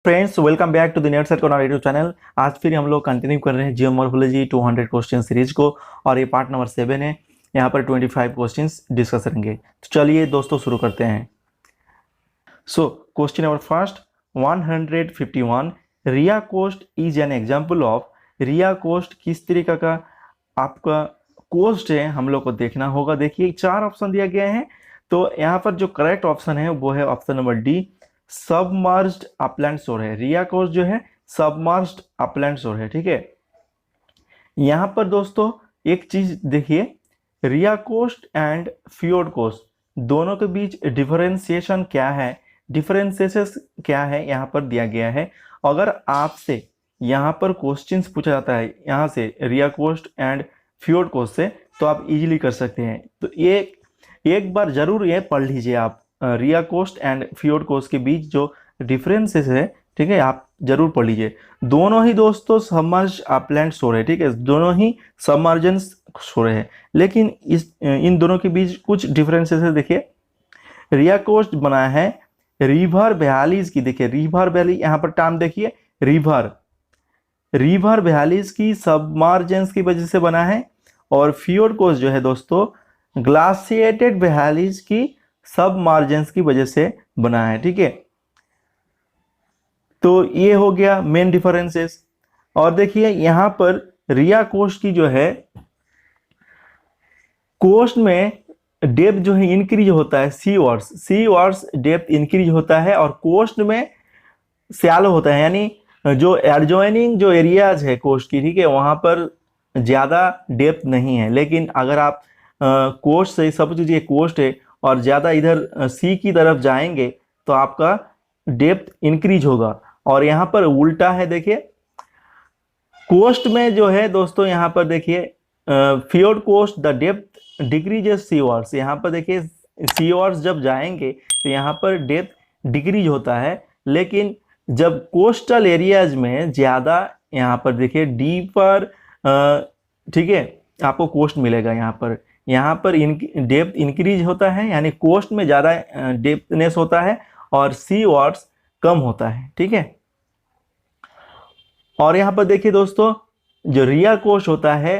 Friends, welcome back to the net set corner YouTube channel. आज फिर हम लोग कंटिन्यू कर रहे हैं जियोमॉर्फोलॉजी 200 क्वेश्चन सीरीज को और ये पार्ट नंबर 7 है। यहाँ पर 25 क्वेश्चंस डिस्कस करेंगे। तो चलिए दोस्तों शुरू करते हैं। So question number first 151, ria coast is an example of. Ria coast किस तरीके का आपका कोस्ट है हम लोग को देखना होगा। देखिए 4 ऑप्शन दिया गया है, तो यहाँ पर जो करेक्ट ऑप्शन है वो है option number D, submerged upland शोर है। रिया कोस्ट जो है सबमर्ज्ड अपलैंड शोर है। ठीक है, यहाँ पर दोस्तों एक चीज देखिए, रिया कोस्ट एंड फ्योर्ड कोस्ट दोनों के बीच डिफरेंशिएशन क्या है, डिफरेंशिएशन क्या है यहाँ पर दिया गया है। अगर आपसे यहाँ पर क्वेश्चंस पूछा जाता है यहाँ से रिया कोस्ट एंड फ्योर्ड कोस्ट से, तो आप इजीली कर सकते हैं। तो एक बार जरूर ये पढ़ लीजिए आप, रिया कोस्ट एंड फ्योर्ड कोस्ट के बीच जो डिफरेंसेस है, ठीक है, आप जरूर पढ़ लीजिए। दोनों ही दोस्तों सबमर्ज अपलैंड शोर है। ठीक है, दोनों ही सबमर्जेंस शोर है, लेकिन इन दोनों के बीच कुछ डिफरेंसेस है। देखिए रिया कोस्ट बना है रिवर वैलीज की। देखिए रिवर वैली, यहाँ पर टर्म देखिए, रिवर वैलीज की सबमर्जेंस की वजह से बना है, और फ्योर्ड कोस्ट जो है दोस्तों ग्लासिएटेड वैलीज की सबमर्जेंस की वजह से बना है। ठीक है, तो ये हो गया मेन डिफरेंसेस। और देखिए यहाँ पर रिया कोस्ट की जो है, कोस्ट में डेप्थ जो है इंक्रीज होता है, सी वर्स डेप्थ इंक्रीज होता है, और कोस्ट में शैलो होता है, यानी जो एडजॉइनिंग जो एरियाज है कोस्ट की, ठीक है, वहां पर ज्यादा डेप्थ नहीं है। लेकिन अगर आप कोस्ट से सब चीज ये कोस्ट है और ज्यादा इधर सी की तरफ जाएंगे तो आपका डेप्थ इंक्रीज होगा, और यहाँ पर उल्टा है। देखिए कोस्ट में जो है दोस्तों, यहाँ पर देखिए fjord coast the depth decreases seawards. यहाँ पर देखिए सीवर्स जब जाएंगे तो यहाँ पर डेप्थ डिक्रीज होता है, लेकिन जब कोस्टल एरियाज में ज्यादा यहाँ पर देखिए डीपर, ठीक है, आपको कोस्ट मिलेगा। यहाँ पर डेप्थ इंक्रीज होता है, यानी कोस्ट में ज्यादा डेप्थनेस होता है और सी वर्ड्स कम होता है। ठीक है, और यहाँ पर देखिए दोस्तों जो रिया कोस्ट होता है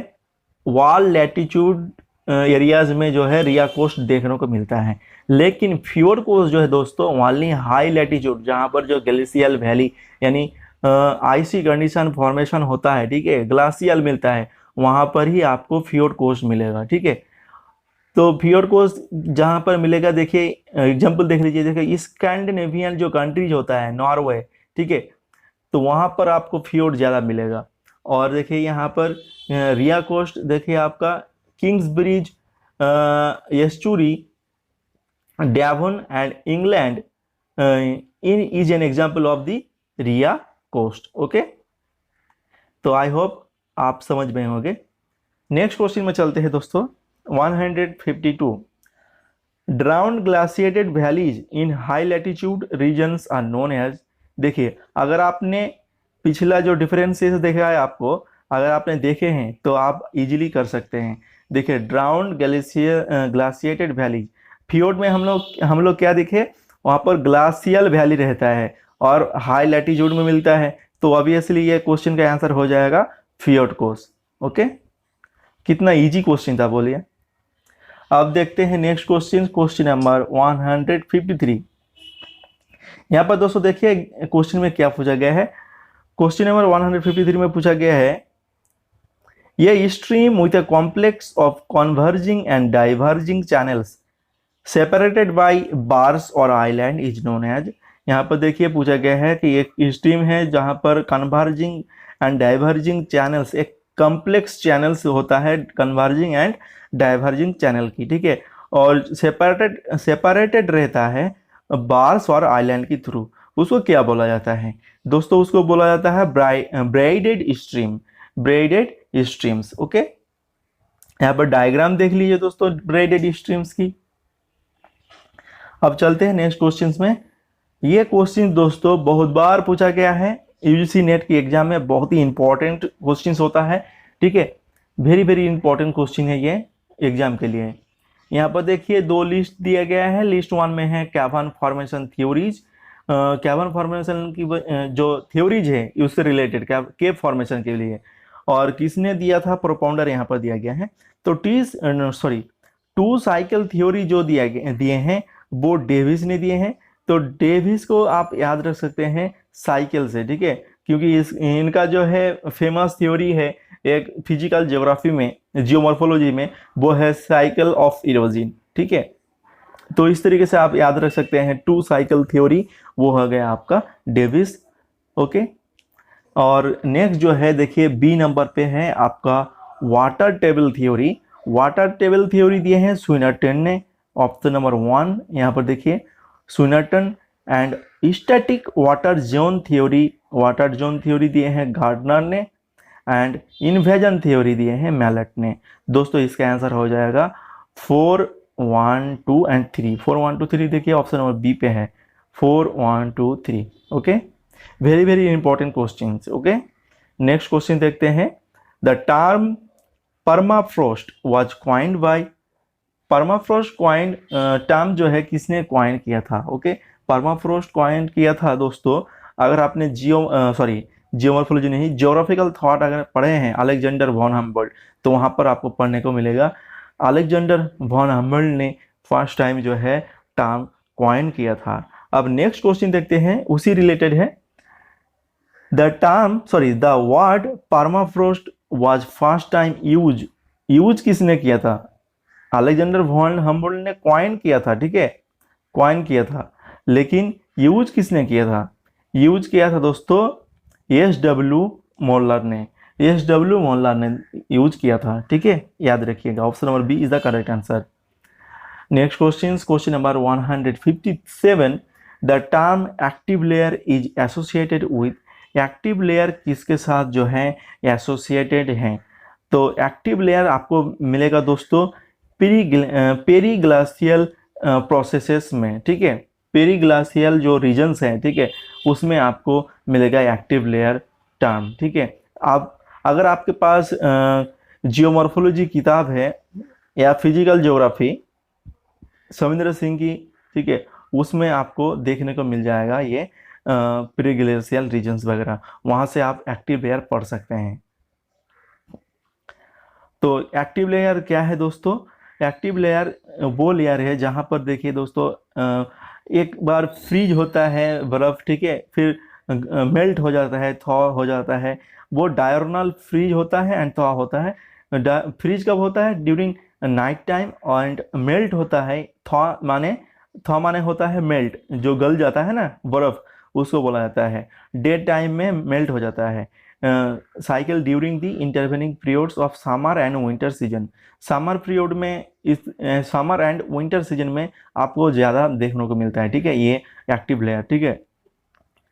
वॉल लैटिट्यूड एरियाज में जो है रिया कोस्ट देखने को मिलता है, लेकिन फ्योर्ड कोस्ट जो है दोस्तों वाली हाई लैटिट्यूड, जहाँ पर जो ग्लेशियल वैली यानी आइसी कंडीशन फॉर्मेशन होता है, ठीक है, ग्लासियल मिलता है, वहां पर ही आपको फ्योर्ड कोस्ट मिलेगा। ठीक है, तो फ्योर्ड कोस्ट जहां पर मिलेगा, देखिए एग्जांपल देख लीजिए, देखिए स्कैंडिनेवियन जो कंट्रीज होता है, नॉर्वे, ठीक है, तो वहां पर आपको फ्योर्ड ज्यादा मिलेगा। और देखिए यहाँ पर रिया कोस्ट देखिए आपका Kingsbridge, estuary, Devon and England in is an example of the ria coast. Okay, तो आई होप आप समझ में होंगे। नेक्स्ट क्वेश्चन में चलते हैं दोस्तों। 152, drowned glaciated valleys in high latitude regions are known as. देखिए अगर आपने पिछला जो डिफरेंसेस देखा है, आपको अगर आपने देखे हैं तो आप इजीली कर सकते हैं। देखिए ड्राउन्ड ग्लासिएटेड वैली, फ्योर्ड में हम लोग क्या देखे, वहां पर ग्लासियल वैली रहता है और हाई लैटिट्यूड में मिलता है, तो ऑब्वियसली ये क्वेश्चन का आंसर हो जाएगा फ्योर्ड कोस्ट। ओके, कितना इजी क्वेश्चन था बोलिए। अब देखते हैं नेक्स्ट क्वेश्चन, क्वेश्चन नंबर 153। यहाँ पर दोस्तों देखिए क्वेश्चन में क्या पूछा गया है। क्वेश्चन नंबर 153 में पूछा गया है, ये stream with a complex of converging and diverging channels separated by bars और आइलैंड इज नोन एज। यहाँ पर देखिए पूछा गया है कि एक स्ट्रीम है जहाँ पर कन्वर्जिंग एंड डाइवर्जिंग चैनल्स, एक कॉम्प्लेक्स चैनल्स होता है कन्वर्जिंग एंड डाइवर्जिंग चैनल की, ठीक है, और सेपरेटेड रहता है बार्स और आइलैंड के थ्रू, उसको क्या बोला जाता है दोस्तों? उसको बोला जाता है ब्राइडेड स्ट्रीम, ब्राइडेड स्ट्रीम्स। ओके, यहाँ पर डायग्राम देख लीजिए दोस्तों ब्राइडेड स्ट्रीम्स की। अब चलते हैं नेक्स्ट क्वेश्चंस में। ये क्वेश्चन दोस्तों बहुत बार पूछा गया है यूजीसी नेट की एग्जाम में, बहुत ही इंपॉर्टेंट क्वेश्चन होता है। ठीक है, वेरी वेरी इंपॉर्टेंट क्वेश्चन है ये एग्जाम के लिए। यहाँ पर देखिए 2 लिस्ट दिया गया है। लिस्ट 1 में है cavern formation theories, cavern formation की जो थ्योरीज है उससे रिलेटेड केव फॉर्मेशन के लिए। और किसने दिया था? प्रोपाउंडर यहाँ पर दिया गया है। तो टू साइकिल थ्योरी जो दिए हैं वो डेविस ने दिए हैं। तो डेविस को आप याद रख सकते हैं साइकिल से, ठीक है, क्योंकि इनका जो है फेमस थ्योरी है एक फिजिकल ज्योग्राफी में, जियोमॉर्फोलॉजी में, वो है साइकिल ऑफ इरोजन, ठीक है। तो इस तरीके से आप याद रख सकते हैं टू साइकिल थ्योरी, वो हो गया आपका डेविस। ओके, और नेक्स्ट जो है देखिए बी नंबर पे है आपका water table theory. Water table theory दिए हैं स्विनर्टन ने, ऑप्शन नंबर 1 यहाँ पर देखिए Swinnerton. And static water zone theory दिए हैं गार्डनर ने। एंड इन्वेजन थ्योरी दिए हैं मैलेट ने। दोस्तों इसका आंसर हो जाएगा 4, 1, 2 एंड 3। 4, 1, 2, 3 देखिए ऑप्शन नंबर बी पे है 4, 1, 2, 3। Okay, very very important question. Okay, next question देखते हैं। The term permafrost was coined by, permafrost coined term जो है किसने क्वाइन किया था? ओके, परमाफ्रोस्ट क्वाइन किया था दोस्तों, अगर आपने जियोमॉर्फोलॉजी नहीं, ज्योग्राफिकल थॉट अगर पढ़े हैं अलेक्जेंडर वॉन हम्बोल्ट, तो वहां पर आपको पढ़ने को मिलेगा अलेक्जेंडर वॉन हम्बोल्ट ने फर्स्ट टाइम जो है टर्म क्वाइन किया था। अब नेक्स्ट क्वेश्चन देखते हैं, उसी रिलेटेड है। The word permafrost was first time use किसने किया था? अलेक्जेंडर वॉन हम्बोल्ट ने क्वाइन किया था, ठीक है, क्वाइन किया था, लेकिन यूज किसने किया था? यूज किया था दोस्तों एस.डब्ल्यू. मोलर ने, एस.डब्ल्यू. मोलर ने यूज किया था, ठीक है, याद रखिएगा। Option number B is the correct answer. Next question number 157। The term active layer is associated with, active layer किसके साथ जो है एसोसिएटेड है? तो एक्टिव लेयर आपको मिलेगा दोस्तों पेरीग्लाशियल प्रोसेसेस में, ठीक है, पेरीग्लाशियल जो रीजन्स हैं, ठीक है, उसमें आपको मिलेगा एक्टिव लेयर टर्म, ठीक है। आप अगर आपके पास जियोमॉर्फोलॉजी किताब है या फिजिकल ज्योग्राफी सविंद्र सिंह की, ठीक है, उसमें आपको देखने को मिल जाएगा ये पेरीग्लाशियल रीजन्स वगैरह, वहां से आप एक्टिव लेयर पढ़ सकते हैं। तो एक्टिव लेयर क्या है दोस्तों? एक्टिव लेयर वो लेयर है जहां पर देखिए दोस्तों एक बार फ्रीज होता है बर्फ, ठीक है, फिर मेल्ट हो जाता है, थॉ हो जाता है, वो डायरोनल फ्रीज होता है एंड थॉ होता है। फ्रीज कब होता है? During night time. And melt होता है, थॉ माने होता है मेल्ट, जो गल जाता है ना बर्फ, उसको बोला जाता है। डे टाइम में मेल्ट हो जाता है। Cycle during the intervening periods of summer and winter season. Summer period में, इस समर एंड विंटर सीजन में आपको ज़्यादा देखने को मिलता है, ठीक है, ये एक्टिव लेयर, ठीक है।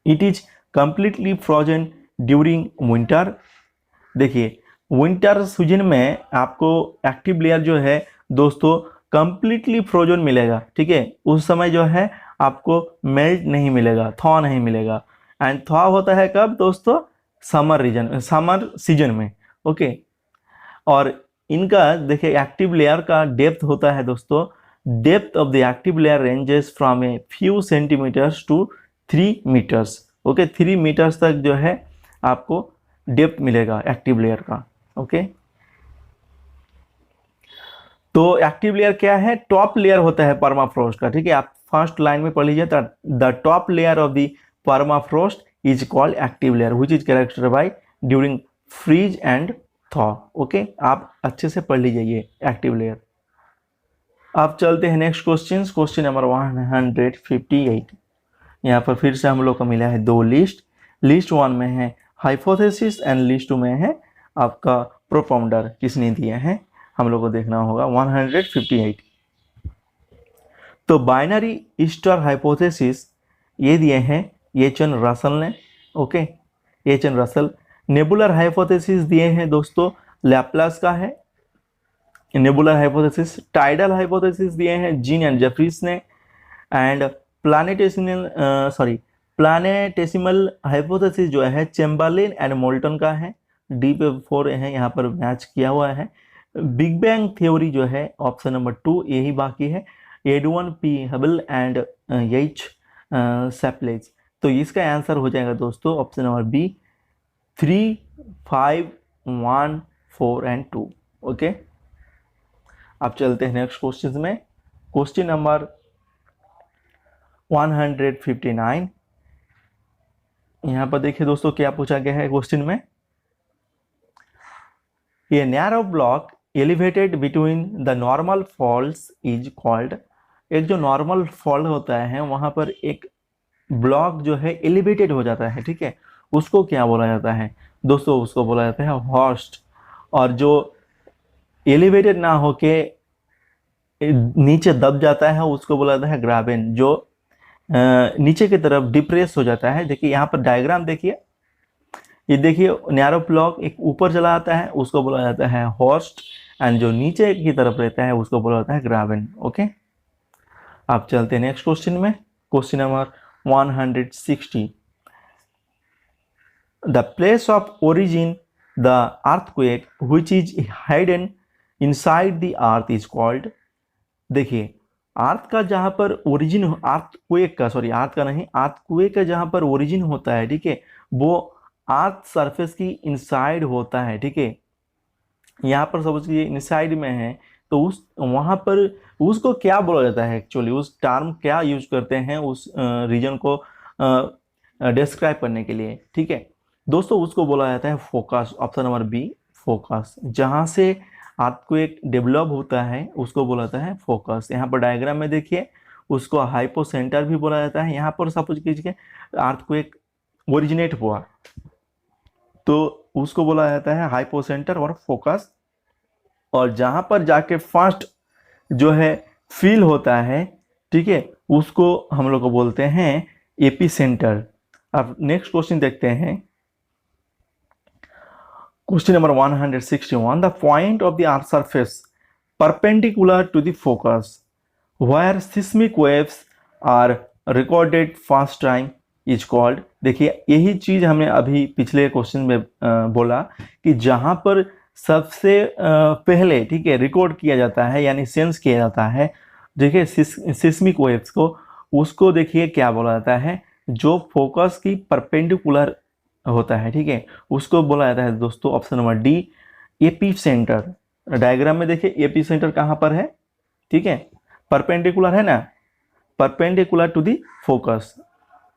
It is completely frozen during winter. देखिए विंटर सीजन में आपको एक्टिव लेयर जो है दोस्तों कंप्लीटली फ्रोजन मिलेगा, ठीक है, उस समय जो है आपको मेल्ट नहीं मिलेगा, थॉ नहीं मिलेगा। एंड थॉ होता है कब दोस्तों? समर सीजन में, ओके। और इनका देखिए एक्टिव लेयर का डेप्थ होता है दोस्तों, depth of the active layer ranges from a few centimetres to 3 metres, okay, 3 metres तक जो है आपको डेप्थ मिलेगा एक्टिव लेयर का, ओके। तो एक्टिव लेयर क्या है? टॉप लेयर होता है परमाफ्रोस्ट का, ठीक है, आप फर्स्ट लाइन में पढ़ लीजिए। The top layer of the permafrost is called active layer which is characterised by during freeze and thaw, okay, आप अच्छे से पढ़ लीजिए ये एक्टिव लेयर। अब चलते हैं नेक्स्ट क्वेश्चन नंबर 158। यहाँ पर फिर से हम लोग को मिला है 2 लिस्ट। लिस्ट 1 में है हाइपोथेसिस एंड लिस्ट 2 में है आपका प्रोपाउंडर, किसने दिए हैं हम लोग को देखना होगा। 158। तो बाइनरी स्टार हाइपोथेसिस ये दिए हैं एच.एन. रसल ने, okay, H.N.. Russell. Nebular hypothesis दिए हैं दोस्तों लैप्लास का है नेबुलर हाइपोथेसिस। टाइडल हाइपोथेसिस दिए हैं जीन एंड जेफरीज ने। एंड प्लानेटेसिमल हाइपोथेसिस जो है चैम्बरलेन एंड मोल्टन का है। डी पे 4 है, यहाँ पर मैच किया हुआ है। बिग बैंग थ्योरी जो है ऑप्शन नंबर 2 यही बाकी है। Edward P Hubble and H सेपलेज। तो इसका आंसर हो जाएगा दोस्तों option number B 3, 5, 1, 4 and 2। Okay, अब चलते हैं नेक्स्ट क्वेश्चन में। Question number 159। यहाँ पर देखिए दोस्तों क्या पूछा गया है क्वेश्चन में। ये narrow block elevated between the normal faults is called. एक जो नॉर्मल फॉल्ट होता है वहां पर एक ब्लॉक जो है एलिवेटेड हो जाता है, ठीक है, उसको क्या बोला जाता है दोस्तों? उसको बोला जाता है हॉर्स्ट। और जो एलिवेटेड ना होके नीचे दब जाता है उसको बोला जाता है ग्राबेन। जो नीचे की तरफ डिप्रेस हो जाता है, देखिए यहाँ पर डायग्राम देखिए, ये देखिए नैरो ब्लॉक एक ऊपर चला आता है उसको बोला जाता है हॉर्स्ट, एंड जो नीचे की तरफ रहता है उसको बोला जाता है ग्राबेन। ओके, अब चलते हैं नेक्स्ट क्वेश्चन में। Question number 160। The place of origin the earthquake which is hidden inside the earth is called. देखिए अर्थ का जहां पर ओरिजिन, अर्थक्वेक का जहां पर ओरिजिन होता है, ठीक है, वो अर्थ सरफेस की इनसाइड होता है, ठीक है। यहाँ पर सपोज कि इनसाइड में है तो उस वहां पर उसको क्या बोला जाता है एक्चुअली, उस टर्म क्या यूज करते हैं उस रीजन को डिस्क्राइब करने के लिए, ठीक है दोस्तों, उसको बोला जाता है focus. Option number B focus. जहां से अर्थक्वेक डेवलप होता है उसको बोला जाता है फोकस। यहाँ पर डायग्राम में देखिए उसको हाइपोसेंटर भी बोला जाता है। यहाँ पर सपोज कीजिए अर्थक्वेक ओरिजिनेट हुआ तो उसको बोला जाता है हाइपोसेंटर और फोकस। और जहां पर जाके फर्स्ट जो है फील होता है, ठीक है, उसको हम लोग को बोलते हैं एपिसेंटर। अब नेक्स्ट क्वेश्चन देखते हैं। Question number 161। The point of the earth surface perpendicular to the focus where seismic waves are recorded first time is called. देखिए यही चीज हमने अभी पिछले क्वेश्चन में बोला कि जहां पर सबसे पहले, ठीक है, रिकॉर्ड किया जाता है यानी सेंस किया जाता है, देखिए सिस्मिक वेव्स को, उसको देखिए क्या बोला जाता है, जो फोकस की परपेंडिकुलर होता है, ठीक है, उसको बोला जाता है दोस्तों option number D AP centre. Diagram में देखिए एपी सेंटर कहाँ पर है, ठीक है, परपेंडिकुलर है ना, परपेंडिकुलर टू दी फोकस,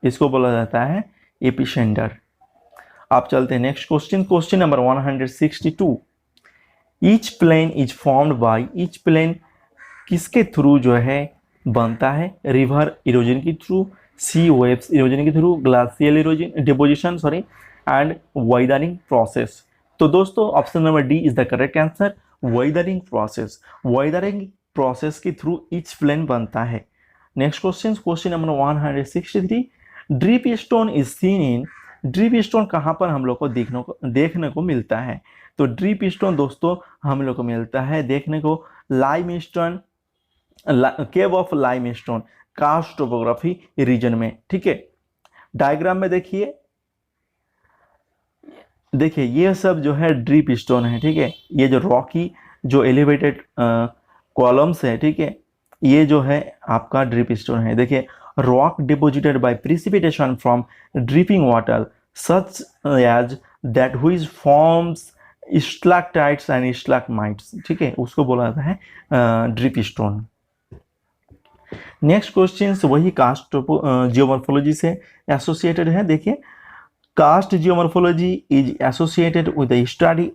इसको बोला जाता है एपी सेंटर। आप चलते हैं next question. Question number 162। Each plane is formed by, each plane किसके थ्रू जो है बनता है? रिवर इरोजन के थ्रू, सी वेव्स इरोजन के through, glacial erosion deposition and weathering process. तो दोस्तों option number D is the correct answer, weathering process. Weathering process के थ्रू ईच प्लेन बनता है। Next question, question number 163। Dripstone is seen in, dripstone कहाँ पर हम लोग को देखने को मिलता है? तो ड्रिप स्टोन दोस्तों हम लोग को मिलता है देखने को limestone, cave of limestone, karst topography region में, ठीक है। डायग्राम में देखिए ये सब जो है ड्रिप स्टोन है, ठीक है, ये जो रॉकी जो एलिवेटेड कॉलम्स है, ठीक है, ये जो है आपका ड्रिप स्टोन है। देखिए rock deposited by precipitation from dripping water such as that which forms stalactites and stalagmites, ठीक है, उसको बोला जाता है ड्रिप स्टोन। नेक्स्ट क्वेश्चन वही कास्ट जियोमॉर्फोलॉजी से एसोसिएटेड है। देखिए karst geomorphology is associated with the study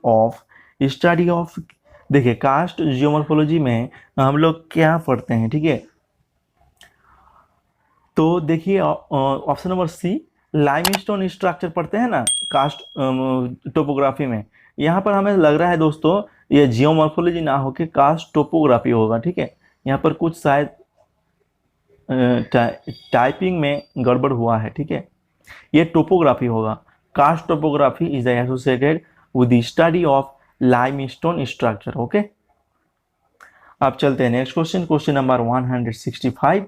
of देखिए कास्ट जियोमॉर्फोलॉजी में हम लोग क्या पढ़ते हैं, ठीक है, तो देखिए option number C limestone structure पढ़ते हैं ना कास्ट टोपोग्राफी में। यहाँ पर हमें लग रहा है दोस्तों ये जियोमॉर्फोलॉजी ना होके कास्ट टोपोग्राफी होगा, ठीक है, यहाँ पर कुछ शायद टाइपिंग में गड़बड़ हुआ है, ठीक है, ये टोपोग्राफी होगा। Karst topography is associated with the study of limestone structure. Okay, अब चलते हैं next question. Question number 165।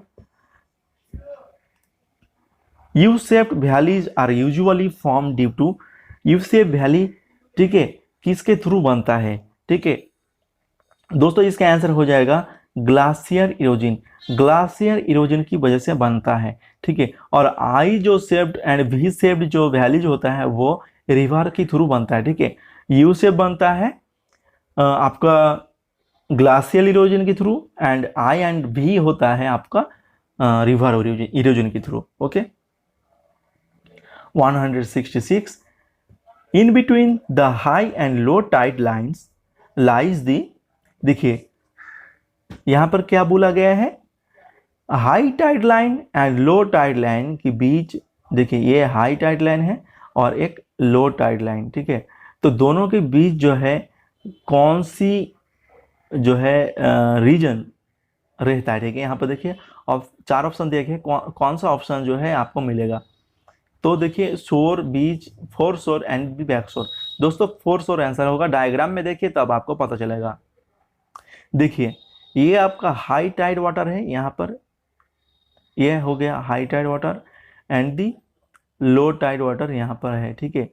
U-shaped valleys are usually formed due to, U-shaped valley, ठीक है, किसके थ्रू बनता है? ठीक है दोस्तों इसका आंसर हो जाएगा ग्लाशियर इरोजन, ग्लाशियर इरोजन की वजह से बनता है, ठीक है। और आई जो शेप्ड एंड वी शेप्ड जो वैली जो होता है वो रिवर के थ्रू बनता है, ठीक है। यू शेप बनता है आपका ग्लाशियल इरोजन के through, and I and V होता है आपका रिवर इरोजन के through, okay. 166 in between the high and low tide lines lies the, देखिए यहां पर क्या बोला गया है, high tide line and low tide line के बीच, देखिए ये हाई टाइड लाइन है और एक लो टाइड लाइन, ठीक है। तो दोनों के बीच जो है कौन सी जो है रीजन रहता है, ठीक है। यहाँ पर देखिए चार ऑप्शन देखिए, कौन सा ऑप्शन जो है आपको मिलेगा। तो देखिए शोर, बीच, फोर शोर एंड बी बैक शोर। दोस्तों फोर शोर आंसर होगा, डायग्राम में देखिए तब आपको पता चलेगा। देखिए ये आपका हाई टाइड वाटर है, यहाँ पर ये हो गया high tide water and the low tide water यहाँ पर है, ठीक है।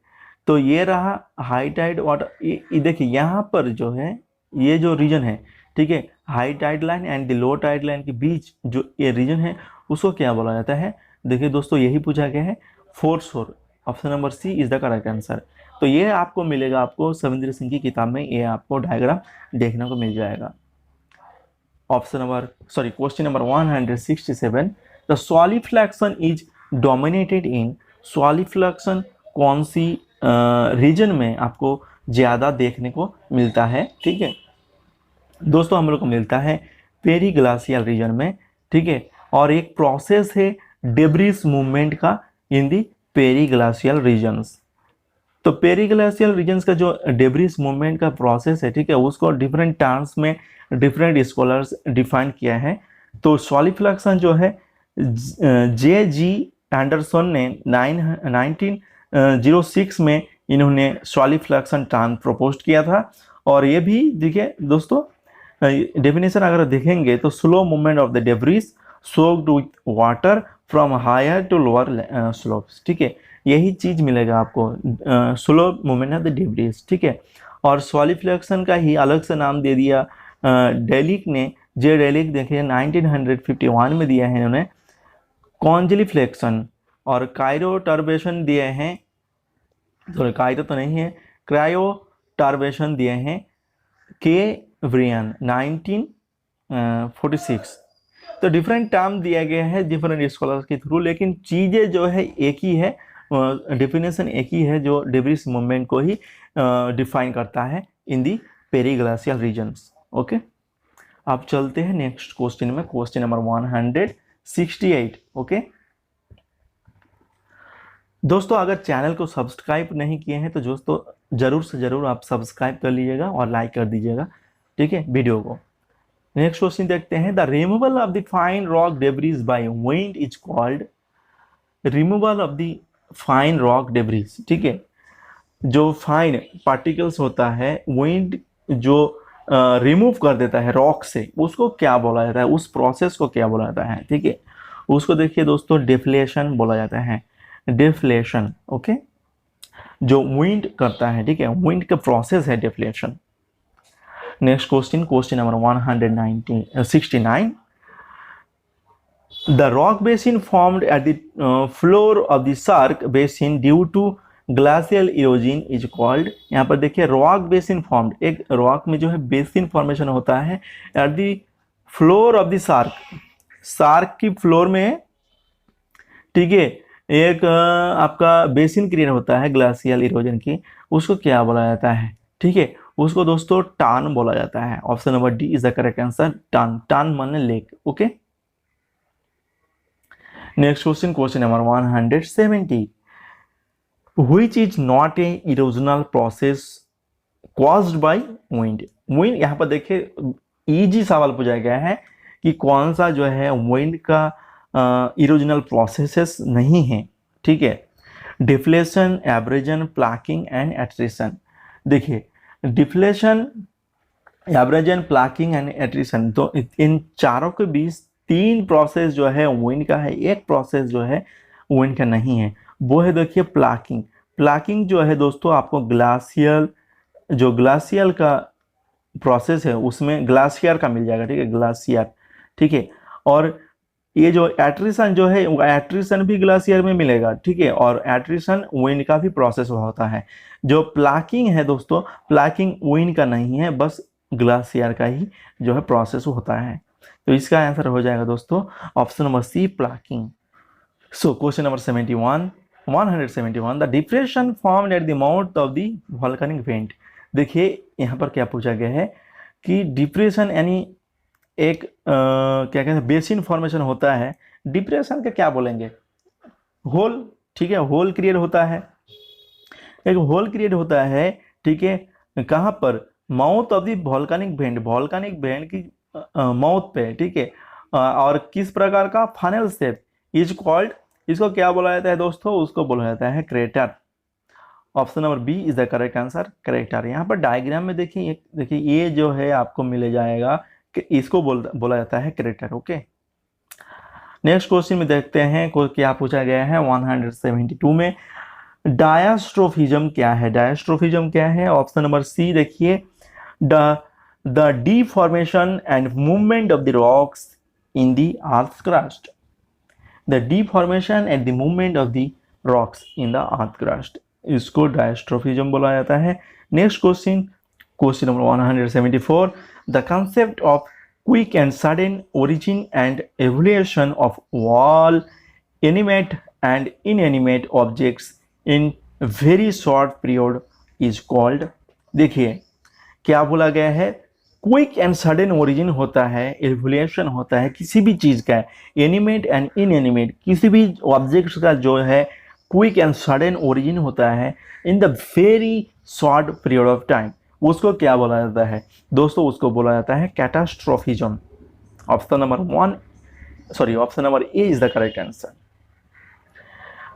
तो ये रहा हाई टाइड वाटर, ये देखिए यहाँ पर जो है ये जो रीजन है, ठीक है, high tide line and the low tide line के बीच जो ये रीजन है उसको क्या बोला जाता है। देखिए दोस्तों यही पूछा गया है, foreshore. Option number C is the correct answer. तो ये आपको मिलेगा, आपको सविंदर सिंह की किताब में ये आपको डायग्राम देखने को मिल जाएगा। Option number question number 167, the solifluction is dominated in, solifluction कौन सी रीजन में आपको ज़्यादा देखने को मिलता है, ठीक है। दोस्तों हम लोग को मिलता है पेरीग्लाशियल रीजन में, ठीक है। और एक प्रोसेस है डेब्रिस मूवमेंट का इन दी पेरीग्लाशियल रीजन्स। तो पेरीग्लाशियल रीजन्स का जो डेब्रिस मूवमेंट का प्रोसेस है, ठीक है, उसको डिफरेंट टर्म्स में डिफरेंट स्कॉलर्स डिफाइन किया है। तो सॉलिफ्लैक्शन जो है जे.जी. एंडरसन ने 1906 में इन्होंने सॉलिफ्लैक्शन टर्म प्रपोज किया था। और ये भी देखिए दोस्तों डेफिनेशन अगर देखेंगे तो slow movement of the debris soaked with water from higher to lower slopes, ठीक है। यही चीज मिलेगा आपको, slow movement of the debris, ठीक है। और सॉलिफ्लैक्शन का ही अलग से नाम दे दिया डेलिक ने, जे डेलिक देखिए 1951 में दिया है इन्होंने कॉन्जिलिफ्लेक्शन। और कायरो टर्बेशन दिए हैं, सॉरी कायरो तो नहीं है, क्रायो टर्बेशन दिए हैं के व्रियन 1946। तो डिफरेंट टर्म दिया गया है डिफरेंट स्कॉलर्स के थ्रू, लेकिन चीज़ें जो है एक ही है, डेफिनेशन एक ही है जो डेब्रिस मूवमेंट को ही डिफाइन करता है इन दी पेरीग्लाशियल रीजन्स, ओके। अब चलते हैं नेक्स्ट क्वेश्चन में, क्वेश्चन नंबर 168, ओके। दोस्तों अगर चैनल को सब्सक्राइब नहीं किए हैं तो दोस्तों जरूर से जरूर आप सब्सक्राइब कर लीजिएगा और लाइक कर दीजिएगा, ठीक है, वीडियो को। नेक्स्ट क्वेश्चन देखते हैं, the removal of the fine rock debris by wind is called, removal of the fine rock debris, ठीक है। जो फाइन पार्टिकल्स होता है विंड जो रिमूव कर देता है रॉक से, उसको क्या बोला जाता है, उस प्रोसेस को क्या बोला जाता है, ठीक है। उसको देखिए दोस्तों डिफ्लेशन बोला जाता है, डिफ्लेशन, ओके। जो विंड करता है, ठीक है, विंड का प्रोसेस है deflation. Next question, question number 169, the rock basin formed at the floor of the cirque basin due to glacial erosion is called, यहाँ पर देखिए रॉक बेसिन फॉर्म्ड, एक रॉक में जो है बेसिन फॉर्मेशन होता है at the floor of the cirque, cirque की फ्लोर में, ठीक है, एक आपका बेसिन क्रिएट होता है ग्लाशियल इरोजन की, उसको क्या बोला जाता है, ठीक है, उसको दोस्तों टान बोला जाता है। Option number D is the correct answer, टान, टान माने lake, okay. Next question, question number 170, which is not a erosional process caused by wind, wind, यहाँ पर देखिए इजी सवाल पूछा गया है कि कौन सा जो है विंड का इरोजनल प्रोसेसेस नहीं है, ठीक है। Deflation, abrasion, plucking and attrition. देखिए deflation, abrasion, plucking and attrition, तो इन चारों के बीच तीन प्रोसेस जो है विंड का है, एक प्रोसेस जो है विंड का नहीं है, वो है देखिए प्लाकिंग। प्लाकिंग जो है दोस्तों आपको ग्लाशियल, जो ग्लाशियल का प्रोसेस है उसमें ग्लाशियर का मिल जाएगा, ठीक है, ग्लाशियर, ठीक है। और ये जो एट्रिशन जो है एट्रिशन भी ग्लाशियर में मिलेगा, ठीक है, और एट्रिशन विंड का भी प्रोसेस होता है। जो प्लाकिंग है दोस्तों, प्लाकिंग विंड का नहीं है, बस ग्लाशियर का ही जो है प्रोसेस होता है। तो इसका आंसर हो जाएगा दोस्तों option number C, plucking. So question number 171, the depression formed at the mouth of the volcanic vent. देखिए यहाँ पर क्या पूछा गया है कि डिप्रेशन यानी एक क्या कहते हैं बेसिन फॉर्मेशन होता है। डिप्रेशन का क्या बोलेंगे, होल, ठीक है, होल क्रिएट होता है, एक होल क्रिएट होता है, ठीक है, कहाँ पर, mouth of the volcanic went की माउथ पे, ठीक है, और किस प्रकार का, फनल शेप इज कॉल्ड, इसको क्या बोला जाता है दोस्तों, उसको बोला जाता है crater. Option number B is the correct answer, crater. यहाँ पर डायग्राम में देखिए, देखिए ये जो है आपको मिल जाएगा कि इसको बोला जाता है क्रेटर। ओके, नेक्स्ट क्वेश्चन में देखते हैं क्या पूछा गया है 172 में। डायस्ट्रोफिज्म क्या है, डायस्ट्रोफिज्म क्या है, ऑप्शन नंबर सी देखिए, the deformation and movement of the rocks in the earth crust, the deformation and the movement of the rocks in the earth crust, इसको डायस्ट्रोफिज्म बोला जाता है। Next question, question number 174, the concept of quick and sudden origin and evolution of all animate and inanimate objects in very short period is called। देखिए क्या बोला गया है, quick and sudden origin होता है, एवोल्यूशन होता है किसी भी चीज का, एनिमेट एंड इनएनिमेट किसी भी ऑब्जेक्ट्स का जो है क्विक एंड सडन ओरिजिन होता है in the very short period of time, उसको क्या बोला जाता है दोस्तों, उसको बोला जाता है catastrophism. Option number A is the correct answer.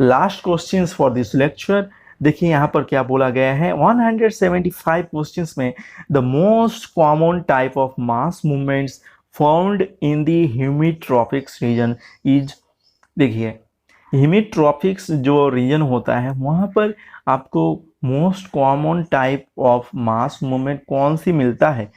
Last questions for this lecture, देखिए यहाँ पर क्या बोला गया है 175 क्वेश्चंस में, the most common type of mass movements found in the humid tropics region is. देखिए ह्यूमिड ट्रॉपिक्स जो रीजन होता है वहाँ पर आपको most common type of mass movement कौन सी मिलता है,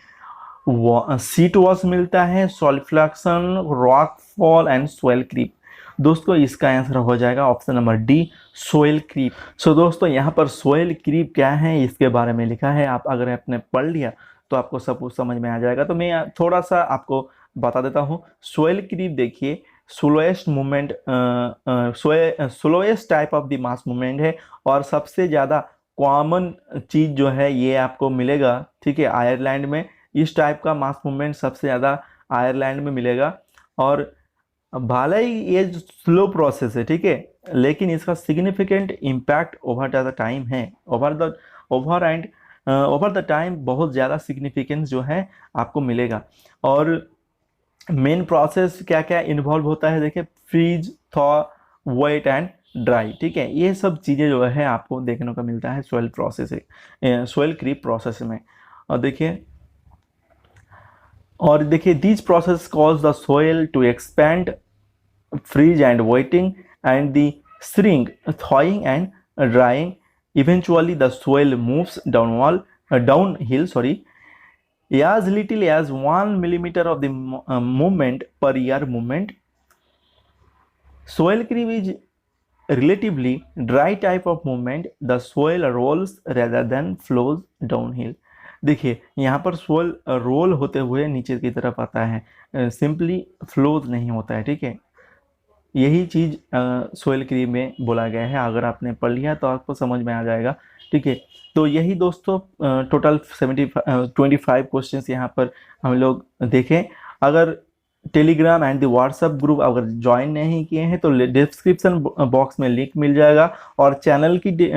सीट वॉश मिलता है, solifluction, rock fall and soil creep. दोस्तों इसका आंसर हो जाएगा option number D, soil creep. So दोस्तों यहाँ पर सोइल क्रीप क्या है इसके बारे में लिखा है, आप अगर आपने पढ़ लिया तो आपको सब कुछ समझ में आ जाएगा। तो मैं थोड़ा सा आपको बता देता हूँ। सोइल क्रीप देखिए slowest movement, slowest type of the mass movement है, और सबसे ज़्यादा कॉमन चीज़ जो है ये आपको मिलेगा, ठीक है, आयरलैंड में। इस टाइप का मास मूवमेंट सबसे ज़्यादा आयरलैंड में मिलेगा, और भले ही ये स्लो प्रोसेस है, ठीक है, लेकिन इसका significant impact over the time है, ओवर द टाइम बहुत ज़्यादा सिग्निफिकेंस जो है आपको मिलेगा। और मेन प्रोसेस क्या क्या इन्वॉल्व होता है, देखिए freeze, thaw, wet and dry, ठीक है, ये सब चीज़ें जो है आपको देखने को मिलता है soil process, soil creep process में। और देखिए this process cause the soil to expand, freeze and wetting and the shrink, thawing and drying, eventually the soil moves downhill as little as 1 millimeter of the movement per year movement. Soil creep is relatively dry type of movement. The soil rolls rather than flows downhill. देखिए यहाँ पर soil role होते हुए नीचे की तरफ आता है, सिंपली फ्लोज नहीं होता है, ठीक है, यही चीज़ सोइल क्रीप में बोला गया है। अगर आपने पढ़ लिया तो आपको समझ में आ जाएगा, ठीक है। तो यही दोस्तों टोटल 25 क्वेश्चंस यहाँ पर हम लोग देखें। अगर Telegram and the WhatsApp group अगर ज्वाइन नहीं किए हैं तो डिस्क्रिप्शन बॉक्स में लिंक मिल जाएगा, और चैनल की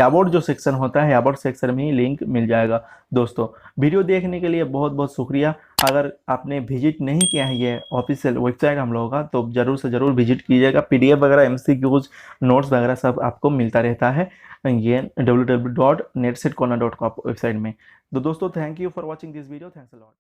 अबाउट जो सेक्शन होता है अबाउट सेक्शन में ही लिंक मिल जाएगा। दोस्तों वीडियो देखने के लिए बहुत बहुत शुक्रिया। अगर आपने विजिट नहीं किया है ये ऑफिशियल वेबसाइट हम लोगों का तो ज़रूर से ज़रूर विजिट कीजिएगा। PDF वगैरह, MCQs, नोट्स वगैरह सब आपको मिलता रहता है ये www.netsetcorner.com वेबसाइट में। तो दोस्तों thank you for watching this video, thanks a lot.